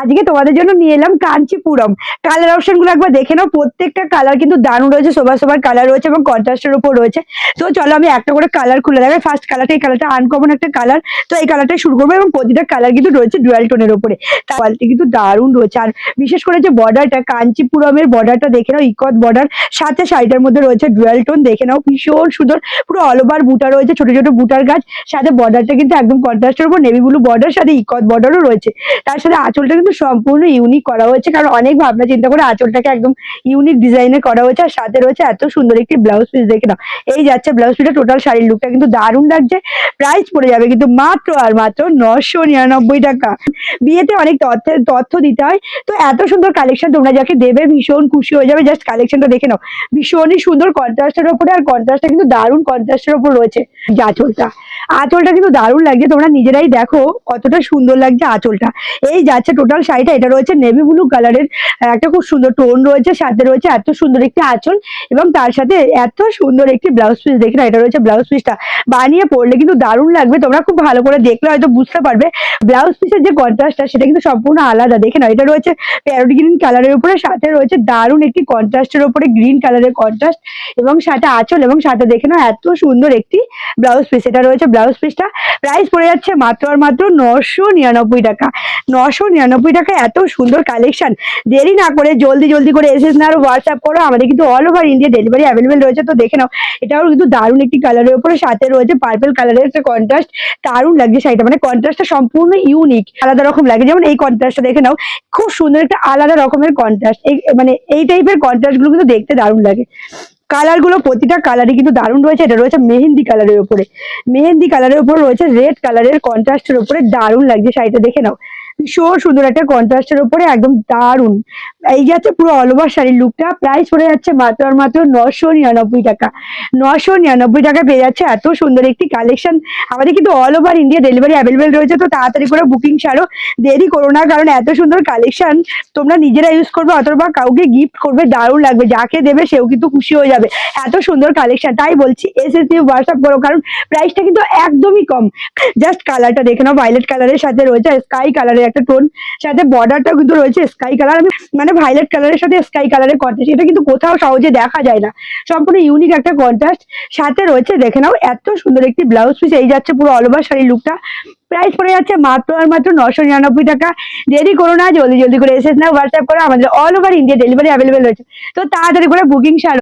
আজকে তোমাদের জন্য নিয়ে এলাম কাঞ্চিপুরম। কালার অপশন গুলো একবার দেখে নাও, প্রত্যেকটা কালার কিন্তু দারুণ রয়েছে, সবার সবার কালার রয়েছে এবং কন্ট্রাস্টের উপর রয়েছে। তো চলো আমি একটা করে কালার খুলে দেখাই। ফার্স্ট কালারটা, এই কালারটা আনকমন একটা কালার, তো এই কালারটাই শুরু করবো এবং প্রতিটা কালার কিন্তু রয়েছে ডুয়াল টোনের উপরে। কোয়ালিটি কিন্তু দারুণ রয়েছে। আর বিশেষ করে যে বর্ডারটা, কাঞ্চিপুরমের বর্ডারটা দেখে নাও, ইকত বর্ডার, সাথে শাড়িটার মধ্যে রয়েছে ডুয়াল টোন, দেখে নাও ভীষণ সুন্দর। পুরো অল ওভার বুটা রয়েছে, ছোট ছোট বুটার গাছ, সাথে বর্ডারটা কিন্তু একদম কন্ট্রাস্টের উপর নেভি ব্লু বর্ডার, সাথে ইকত বর্ডারও রয়েছে। তার সাথে আঁচলটা কিন্তু সম্পূর্ণ ইউনিক করা হয়েছে, কারণ অনেক ভাবনা চিন্তা করে আঁচলটাকে একদম ইউনিক ডিজাইনে করা হয়েছে। আর সাথে রয়েছে এত সুন্দর একটি ব্লাউজ পিস, দেখে নাও। এই যাচ্ছে ব্লাউজ পিসটা, টোটাল শাড়ির লুকটা কিন্তু দারুণ লাগছে। প্রাইস পড়ে যাবে কিন্তু মাত্র আর মাত্র 999 টাকা। বিয়েতে অনেক তথ্য দিতে হয়, তো এত সুন্দর কালেকশন তোমরা যাকে দেবে ভীষণ খুশি হয়ে যাবে। জাস্ট কালেকশনটা দেখে নাও, ভীষণই সুন্দর কন্ট্রাস্টের ওপরে, আর কন্ট্রাস্টটা কিন্তু দারুণ কন্ট্রাস্টের ওপর রয়েছে। আঁচলটা, আঁচলটা কিন্তু দারুণ লাগছে, তোমরা নিজেরাই দেখো কতটা সুন্দর লাগছে আঁচলটা। এই যাচ্ছে টোটাল শাড়িটা, এটা রয়েছে নেভি ব্লু কালারের, একটা খুব সুন্দর টোন রয়েছে, সাথে রয়েছে এত সুন্দর একটি আঁচল এবং তার সাথে এত সুন্দর একটি ব্লাউজ পিস। দেখে না, এটা রয়েছে ব্লাউজ পিসটা, বানিয়ে পরলে কিন্তু দারুণ লাগবে। তোমরা খুব ভালো করে দেখলে হয়তো বুঝতে পারবে ব্লাউজ পিসের যে কন্ট্রাস্টটা সেটা কিন্তু সম্পূর্ণ আলাদা। দেখে না, এটা রয়েছে প্যারোট গ্রিন কালারের উপরে, সাথে রয়েছে দারুণ একটি কন্ট্রাস্টের উপরে গ্রিন কালারের কন্ট্রাস্ট এবং সাথে আঁচল, এবং সাথে দেখে নাও এত সুন্দর একটি ব্লাউজ পিস। এটা রয়েছে ব্লাউজ পিসটা, প্রাইস পড়ে যাচ্ছে মাত্র আর মাত্র 999 টাকা। 999 টাকা, এত সুন্দর কালেকশন। দেরি না করে জলদি জলদি করে এসএস না আর হোয়াটসঅ্যাপ করো, আমাদের কিন্তু all over India delivery available রয়েছে। তো দেখে নাও, এটাও কিন্তু দারুণ একটি কালারের উপরে, সাথে রয়েছে পার্পল কালারের একটা কন্ট্রাস্ট। দারুণ লাগছে শাড়িটা, মানে কন্ট্রাস্টটা সম্পূর্ণ ইউনিক, আলাদা রকম লাগে। যেমন এই কন্ট্রাস্টটা দেখে নাও, খুব সুন্দর একটা আলাদা রকমের কন্ট্রাস্ট। এই মানে এই টাইপের কন্ট্রাস্ট গুলো কিন্তু দেখতে দারুণ লাগে। কালার গুলো প্রতিটা কালারই কিন্তু দারুণ রয়েছে। এটা রয়েছে মেহেন্দি কালারের উপরে, মেহেন্দি কালারের উপর রয়েছে রেড কালারের কন্ট্রাস্টের উপরে, দারুণ লাগছে শাড়িটা। দেখে নাও, ভীষণ সুন্দর একটা কন্ট্রাস্টের উপরে, একদম দারুণ। এই যাচ্ছে পুরো অল ওভার শাড়ির লুকটা, প্রাইস পড়ে যাচ্ছে মাত্র আর মাত্র 999 টাকা। 999 টাকা পেয়ে যাচ্ছে এত সুন্দর একটি কালেকশন। আমাদের কিন্তু all over India delivery available রয়েছে, তো তাড়াতাড়ি করে বুকিং ছাড়ো, দেরি করো না, কারণ এত সুন্দর কালেকশন তোমরা নিজেরা ইউজ করবে অথবা কাউকে গিফট করবে, দারুণ লাগবে। যাকে দেবে সেও কিন্তু খুশি হয়ে যাবে, এত সুন্দর কালেকশন। তাই বলছি এসএস দিয়ে হোয়াটসঅ্যাপ করো, কারণ প্রাইসটা কিন্তু একদমই কম। জাস্ট কালারটা দেখে নাও, ভায়োলেট কালারের সাথে রয়েছে স্কাই কালারের একটা টোন, সাথে বর্ডারটাও কিন্তু রয়েছে স্কাই কালার। আমি মানে ভায়োলেট কালারের সাথে স্কাই কালারের কন্ট্রাস্ট, এটা কিন্তু কোথাও সহজে দেখা যায় না, সম্পূর্ণ ইউনিক একটা কন্ট্রাস্ট। সাথে রয়েছে দেখে নাও এত সুন্দর একটি ব্লাউজ পিস। এই যাচ্ছে পুরো অল ওভার শাড়ির লুকটা, প্রাইস পড়ে যাচ্ছে মাত্র আর মাত্র 999 টাকা। দেরি করো না, জলদি জলদি করে এসএস না হোয়াটসঅ্যাপ করো, আমাদের all over India delivery available রয়েছে, তো তাড়াতাড়ি করে বুকিং ছাড়ো।